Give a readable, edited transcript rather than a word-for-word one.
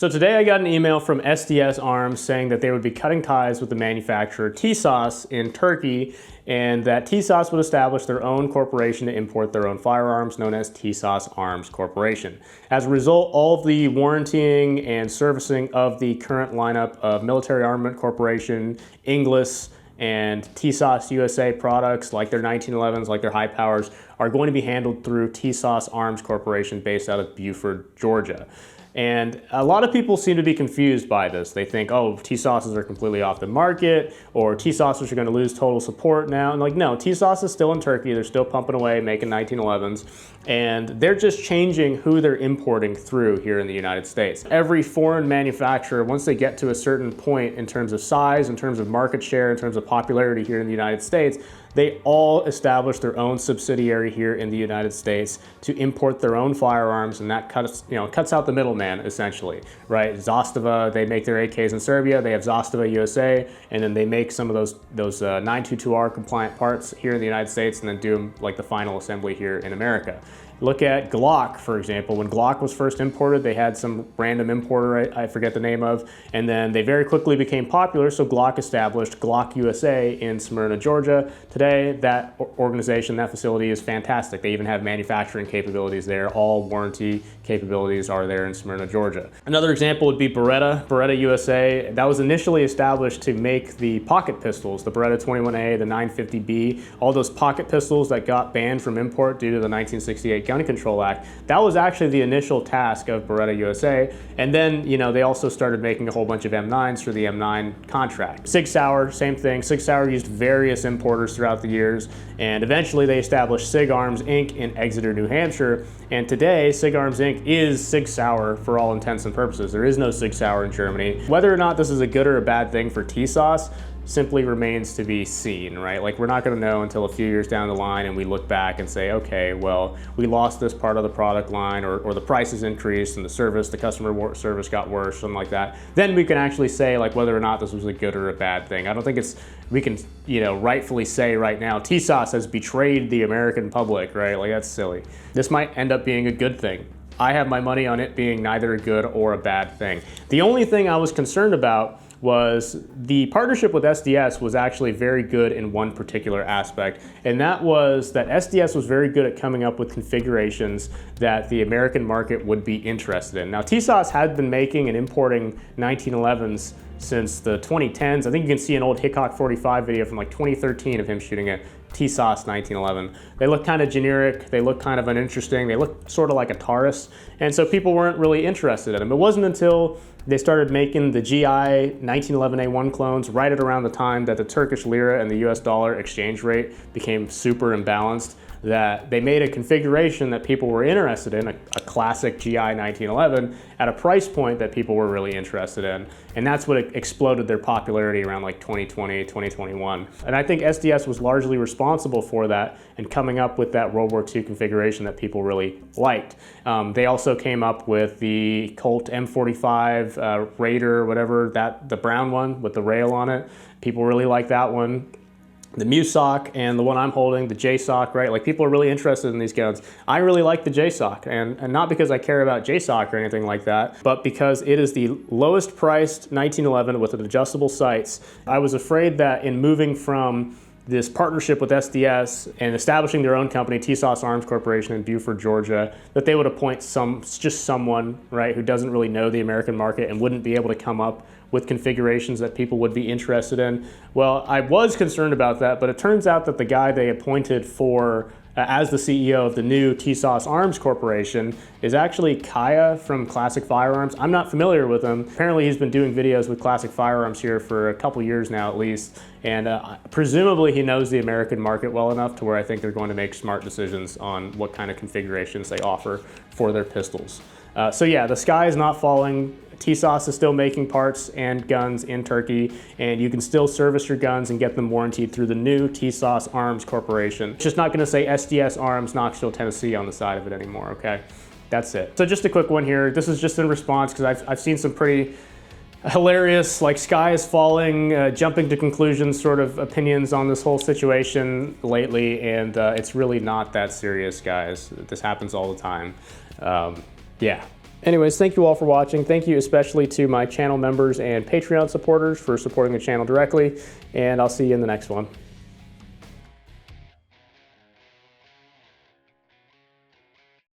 So today I got an email from SDS Arms saying that they would be cutting ties with the manufacturer Tisas in Turkey, and that Tisas would establish their own corporation to import their own firearms known as Tisas Arms Corporation. As a result, all of the warrantying and servicing of the current lineup of Military Armament Corporation, Inglis, and Tisas USA products like their 1911s, like their high powers, are going to be handled through Tisas Arms Corporation based out of Buford, Georgia. And a lot of people seem to be confused by this. They think, oh, Tisas are completely off the market, or Tisas are going to lose total support now. And like, no, Tisas is still in Turkey. They're still pumping away, making 1911s. And they're just changing who they're importing through here in the United States. Every foreign manufacturer, once they get to a certain point in terms of size, in terms of market share, in terms of popularity here in the United States, they all establish their own subsidiary here in the United States to import their own firearms, and that cuts out the middleman essentially, right? Zastava, they make their AKs in Serbia. They have Zastava USA, and then they make some of those 922R compliant parts here in the United States, and then do them like the final assembly here in America. Look at Glock, for example. When Glock was first imported, they had some random importer I forget the name of, and then they very quickly became popular, so Glock established Glock USA in Smyrna, Georgia. Today, that organization, that facility is fantastic. They even have manufacturing capabilities there. All warranty capabilities are there in Smyrna, Georgia. Another example would be Beretta USA. That was initially established to make the pocket pistols, the Beretta 21A, the 950B, all those pocket pistols that got banned from import due to the 1968 Gun Control Act. That was actually the initial task of Beretta USA, and then they also started making a whole bunch of M9s for the M9 contract. Sig Sauer, same thing. Sig Sauer used various importers throughout the years, and eventually they established Sig Arms Inc. in Exeter, New Hampshire, and today Sig Arms Inc. is Sig Sauer for all intents and purposes. There is no Sig Sauer in Germany. Whether or not this is a good or a bad thing for Tisas simply remains to be seen, right? Like, we're not going to know until a few years down the line and we look back and say, okay, well, we lost this part of the product line, or the prices increased and the customer service got worse, something like that. Then we can actually say like whether or not this was a good or a bad thing. I don't think we can rightfully say right now Tisas has betrayed the American public, right? Like, that's silly. This might end up being a good thing. I have my money on it being neither a good or a bad thing. The only thing I was concerned about was the partnership with SDS was actually very good in one particular aspect, and that was that SDS was very good at coming up with configurations that the American market would be interested in. Now, Tisas had been making and importing 1911s since the 2010s. I think you can see an old Hickok 45 video from like 2013 of him shooting a Tisas 1911. They look kind of generic, they look kind of uninteresting, they look sort of like a Taurus, and so people weren't really interested in them. It wasn't until they started making the GI 1911A1 clones right at around the time that the Turkish lira and the US dollar exchange rate became super imbalanced that they made a configuration that people were interested in, a classic GI 1911, at a price point that people were really interested in. And that's what exploded their popularity around like 2020, 2021. And I think SDS was largely responsible for that and coming up with that World War II configuration that people really liked. They also came up with the Colt M45 Raider, whatever, the brown one with the rail on it. People really like that one. The MUSOC and the one I'm holding, the JSOC, right? Like, people are really interested in these guns. I really like the JSOC, and not because I care about JSOC or anything like that, but because it is the lowest priced 1911 with an adjustable sights. I was afraid that in moving from this partnership with SDS and establishing their own company, Tisas Arms Corporation in Buford, Georgia, that they would appoint someone, right, who doesn't really know the American market and wouldn't be able to come up with configurations that people would be interested in. Well, I was concerned about that, but it turns out that the guy they appointed as the CEO of the new Tisas Arms Corporation is actually Kaya from Classic Firearms. I'm not familiar with him. Apparently he's been doing videos with Classic Firearms here for a couple years now at least, and presumably he knows the American market well enough to where I think they're going to make smart decisions on what kind of configurations they offer for their pistols. So yeah, the sky is not falling. Tisas is still making parts and guns in Turkey, and you can still service your guns and get them warranted through the new Tisas Arms Corporation. It's just not going to say SDS Arms, Knoxville, Tennessee on the side of it anymore, okay? That's it. So just a quick one here. This is just in response because I've seen some pretty hilarious, like, sky is falling, jumping to conclusions sort of opinions on this whole situation lately, and it's really not that serious, guys. This happens all the time. Yeah. Anyways, thank you all for watching. Thank you especially to my channel members and Patreon supporters for supporting the channel directly, and I'll see you in the next one.